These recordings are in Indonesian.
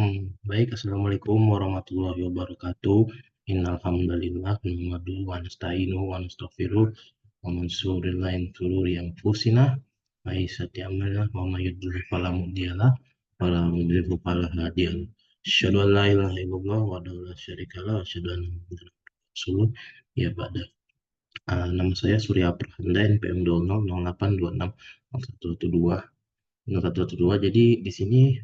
Baik, Assalamualaikum warahmatullahi wabarakatuh. Innal hamdalillah nahmaduhu wa nasta'inuhu wa nastaghfiruh wa min shururi anfusina wa sayyiati a'malina wa may yudhlil fala mudhillalah wa la yudhlil fala hadiyalah. Asyhadu an la ilaha illallah wahdahu la syarika lah wa asyhadu anna Muhammadan rasulullah. Ya ba'da. Nama saya Surya Prahanda NPM 0008261112. Jadi di sini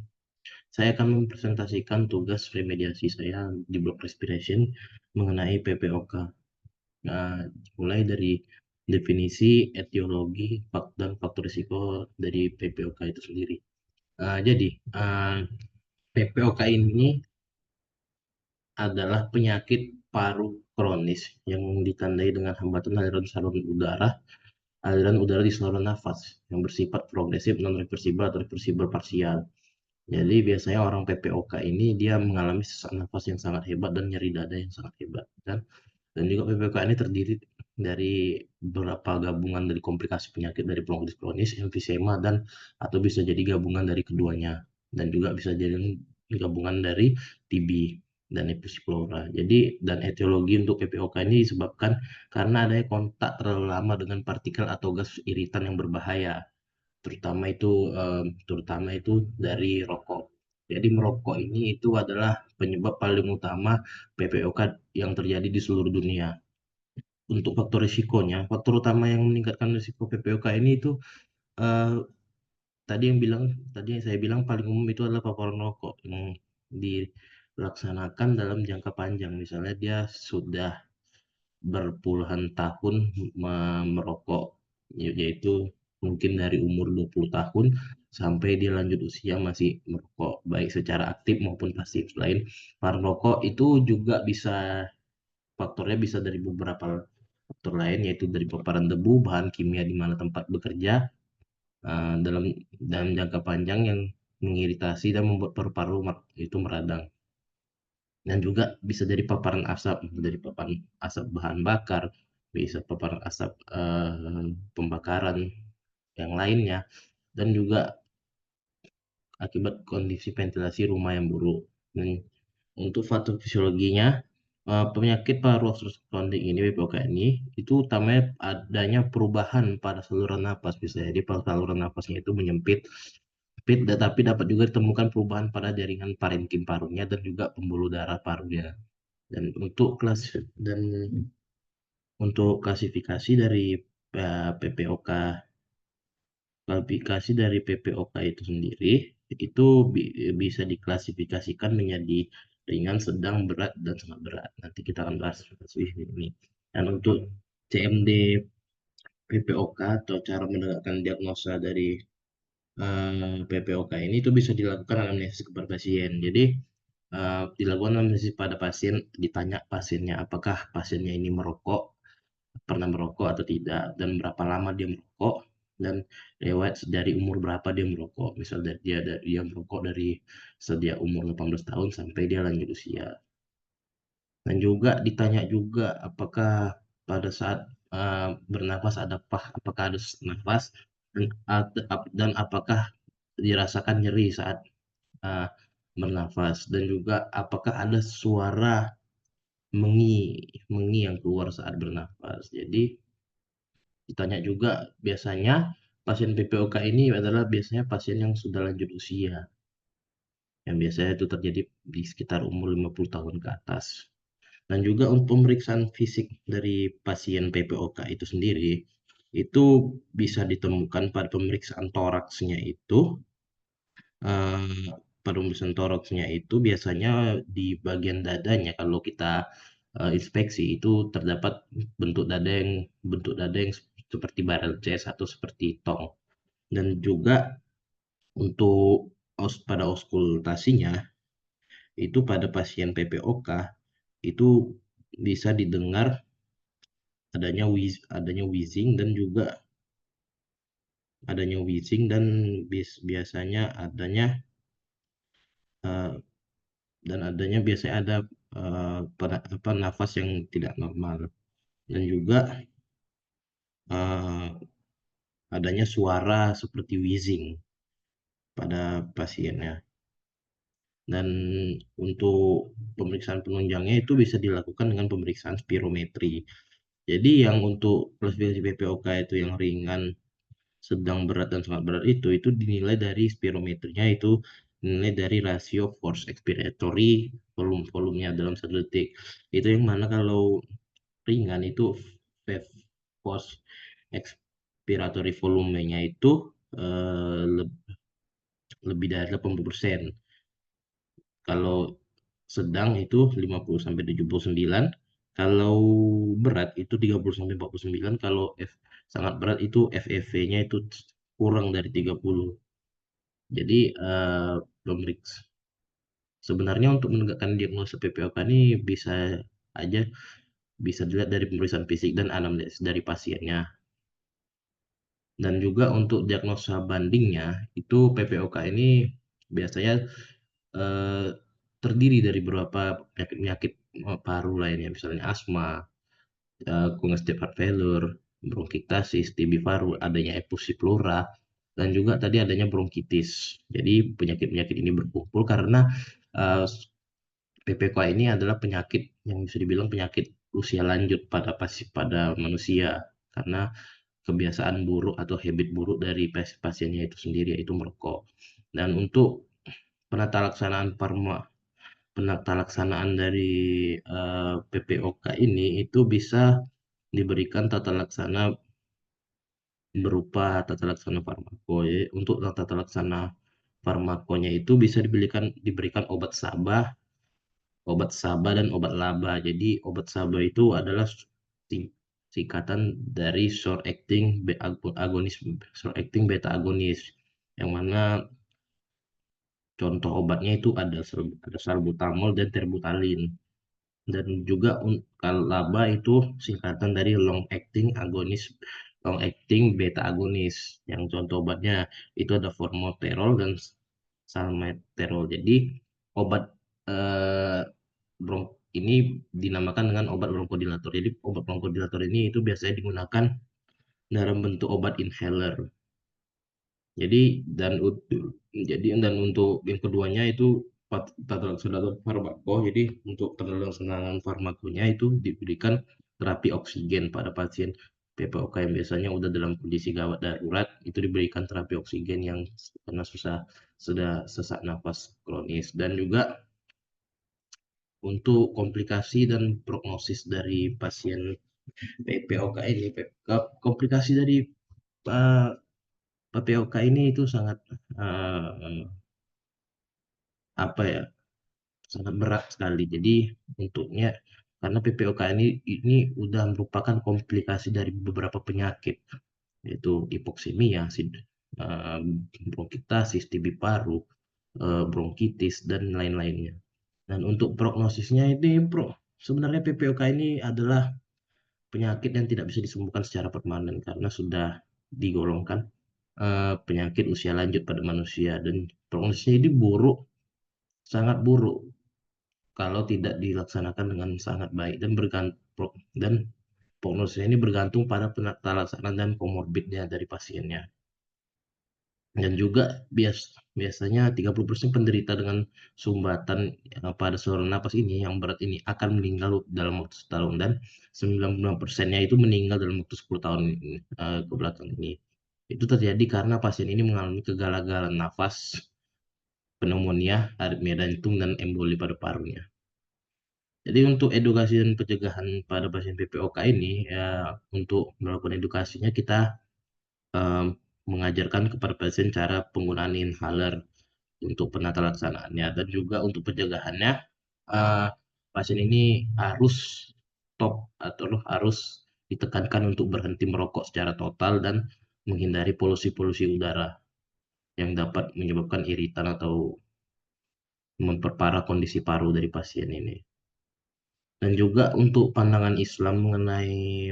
saya akan mempresentasikan tugas remediasi saya di Block Respiration mengenai PPOK. Nah, mulai dari definisi, etiologi, dan faktor risiko dari PPOK itu sendiri. Jadi, PPOK ini adalah penyakit paru kronis yang ditandai dengan hambatan aliran udara di saluran nafas yang bersifat progresif, non-reversibel atau reversibel parsial. Jadi biasanya orang PPOK ini dia mengalami sesak nafas yang sangat hebat dan nyeri dada yang sangat hebat kan. Dan juga PPOK ini terdiri dari beberapa gabungan dari komplikasi penyakit dari bronkitis kronis, emfisema dan atau bisa jadi gabungan dari keduanya dan juga bisa jadi gabungan dari TB dan Epispleura. Jadi dan etiologi untuk PPOK ini disebabkan karena adanya kontak terlalu lama dengan partikel atau gas iritan yang berbahaya terutama itu dari rokok. Jadi merokok ini itu adalah penyebab paling utama PPOK yang terjadi di seluruh dunia. Untuk faktor risikonya, faktor utama yang meningkatkan risiko PPOK ini itu eh, tadi yang saya bilang paling umum itu adalah paparan rokok yang dilaksanakan dalam jangka panjang. Misalnya dia sudah berpuluhan tahun merokok, yaitu mungkin dari umur 20 tahun sampai dia lanjut usia masih merokok, baik secara aktif maupun pasif. Selain merokok itu juga faktornya bisa dari beberapa faktor lain, yaitu dari paparan debu, bahan kimia di mana tempat bekerja, dalam jangka panjang yang mengiritasi dan membuat paru-paru itu meradang. Dan juga bisa dari paparan asap bahan bakar, bisa paparan asap pembakaran yang lainnya, dan juga akibat kondisi ventilasi rumah yang buruk. Dan untuk faktor fisiologinya, penyakit paru obstruktif kronik ini (PPOK) ini itu utamanya adanya perubahan pada saluran napas, bisa jadi saluran napasnya itu menyempit, tetapi dapat juga ditemukan perubahan pada jaringan parenkim parunya dan juga pembuluh darah parunya. Dan untuk klasifikasi dari PPOK itu sendiri itu bisa diklasifikasikan menjadi ringan, sedang, berat, dan sangat berat. Nanti kita akan bahas ini. Dan untuk CMD PPOK atau cara menegakkan diagnosa dari PPOK ini itu bisa dilakukan anamnesis kepada pasien. Jadi dilakukan anamnesis pada pasien, ditanya pasiennya apakah pasiennya ini pernah merokok atau tidak, dan berapa lama dia merokok, dan lewat dari umur berapa dia merokok. Misal dia merokok dari sejak umur 18 tahun sampai dia lanjut usia. Dan juga ditanya juga apakah pada saat bernafas apakah ada sesak nafas, dan apakah dirasakan nyeri saat uh, bernafas, dan juga apakah ada suara mengi mengi yang keluar saat bernafas. Jadi ditanya juga biasanya pasien PPOK ini adalah biasanya pasien yang sudah lanjut usia, yang biasanya itu terjadi di sekitar umur 50 tahun ke atas. Dan juga untuk pemeriksaan fisik dari pasien PPOK itu sendiri, itu bisa ditemukan pada pemeriksaan toraksnya itu. eh, Pada pemeriksaan toraksnya itu biasanya di bagian dadanya, kalau kita inspeksi itu terdapat bentuk dada yang seperti barrel chest atau seperti tong. Dan juga untuk pada auskultasinya itu pada pasien PPOK itu bisa didengar adanya wheezing, dan juga biasanya adanya eh, biasanya ada nafas yang tidak normal, dan juga eh, adanya suara seperti wheezing pada pasiennya. Dan untuk pemeriksaan penunjangnya itu bisa dilakukan dengan pemeriksaan spirometri. Jadi yang untuk klasifikasi PPOK itu yang ringan, sedang berat dan sangat berat itu dinilai dari spirometrinya, itu dinilai dari rasio force expiratory volumenya dalam 1 detik. Itu yang mana kalau ringan itu force expiratory volumenya itu lebih dari 80%. Kalau sedang itu 50 sampai 79, kalau berat itu 30 sampai 49, kalau sangat berat itu FEV-nya itu kurang dari 30. Jadi pemeriksa sebenarnya untuk menegakkan diagnosa PPOK ini aja bisa dilihat dari pemeriksaan fisik dan anamnesis dari pasiennya. Dan juga untuk diagnosa bandingnya itu PPOK ini biasanya eh, terdiri dari beberapa penyakit-penyakit paru lainnya, misalnya asma, congestive heart failure, bronkitis, TB paru, adanya efusi pleura, dan juga tadi adanya bronkitis. Jadi penyakit-penyakit ini berkumpul karena uh, PPK ini adalah penyakit yang bisa dibilang penyakit usia lanjut pada manusia, karena kebiasaan buruk atau habit buruk dari pasiennya itu sendiri, yaitu merokok. Dan untuk penata laksanaan dari PPOK ini itu bisa diberikan tata laksana berupa tata laksana farmako. Ya. Untuk tata laksana farmakonya itu bisa diberikan obat SABA dan obat LABA. Jadi obat SABA itu adalah singkatan dari short acting beta agonis, yang mana contoh obatnya itu ada salbutamol dan terbutalin. Dan juga kalau LABA itu singkatan dari long acting beta agonis, yang contoh obatnya itu ada formoterol dan salmeterol. Jadi obat eh, ini dinamakan dengan obat bronkodilator. Jadi obat bronkodilator ini itu biasanya digunakan dalam bentuk obat inhaler. Jadi dan untuk yang keduanya itu tata laksana farmako. Jadi untuk tata laksana farmakonya itu diberikan terapi oksigen pada pasien PPOK yang biasanya udah dalam kondisi gawat darurat, itu diberikan terapi oksigen yang karena sudah sesak nafas kronis. Dan juga untuk komplikasi dan prognosis dari pasien PPOK ini, komplikasi dari uh, PPOK ini itu sangat apa ya, sangat berat sekali. Jadi untuknya, karena PPOK ini udah merupakan komplikasi dari beberapa penyakit, yaitu hipoksemia, eh, bronkitis, TB paru, bronkitis, dan lain-lainnya. Dan untuk prognosisnya ini, sebenarnya PPOK ini adalah penyakit yang tidak bisa disembuhkan secara permanen karena sudah digolongkan penyakit usia lanjut pada manusia, dan prognosisnya ini sangat buruk kalau tidak dilaksanakan dengan sangat baik, dan prognosisnya ini bergantung pada penata laksanaan dan komorbidnya dari pasiennya. Dan juga biasanya 30% penderita dengan sumbatan pada saluran napas ini yang berat ini akan meninggal dalam waktu setahun, dan 99%-nya itu meninggal dalam waktu 10 tahun ke belakang ini. Itu terjadi karena pasien ini mengalami kegagalan nafas, pneumonia, aritmia jantung, dan emboli pada parunya. Jadi untuk edukasi dan pencegahan pada pasien PPOK ini, ya, untuk melakukan edukasinya kita em, mengajarkan kepada pasien cara penggunaan inhaler untuk penata laksanaannya, dan juga untuk pencegahannya eh, pasien ini harus stop atau harus ditekankan untuk berhenti merokok secara total dan menghindari polusi-polusi udara yang dapat menyebabkan iritan atau memperparah kondisi paru dari pasien ini. Dan juga untuk pandangan Islam mengenai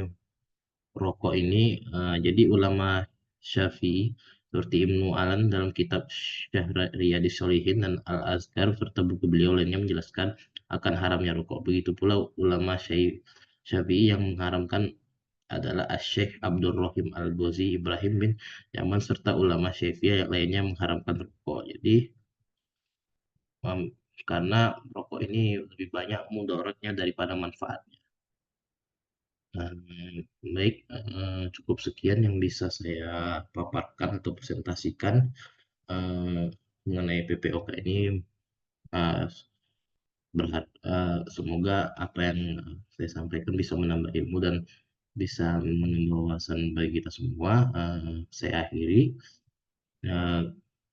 rokok ini, jadi ulama Syafi'i seperti Ibnu Alan dalam kitab Riyadhis Shalihin dan Al-Azkar serta buku beliau lainnya menjelaskan akan haramnya rokok. Begitu pula ulama Syafi'i yang mengharamkan adalah Asy-Syaikh Abdul Rahim Al-Ghazi Ibrahim bin Yaman serta ulama Syafi'i yang lainnya mengharamkan rokok. Jadi karena rokok ini lebih banyak mudaratnya daripada manfaatnya. Baik, cukup sekian yang bisa saya paparkan atau presentasikan mengenai PPOK ini. Uh, Semoga apa yang saya sampaikan bisa menambah ilmu dan bisa menambah wawasan bagi kita semua. Saya akhiri. Eh,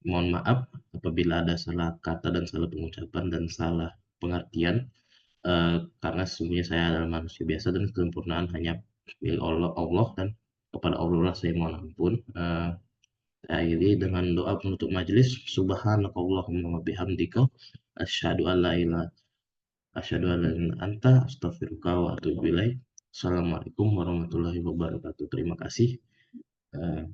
Mohon maaf apabila ada salah kata dan salah pengucapan dan salah pengertian. Karena sesungguhnya saya adalah manusia biasa dan kesempurnaan hanya milik Allah, dan kepada Allah lah saya mohon ampun. Saya akhiri dengan doa penutup majelis. Subhanakallahumma wa bihamdika asyhadu an la ilaha Asyhadu an la ilaha illa anta astaghfiruka wa atubu ilaik. Assalamualaikum warahmatullahi wabarakatuh. Terima kasih. Eh,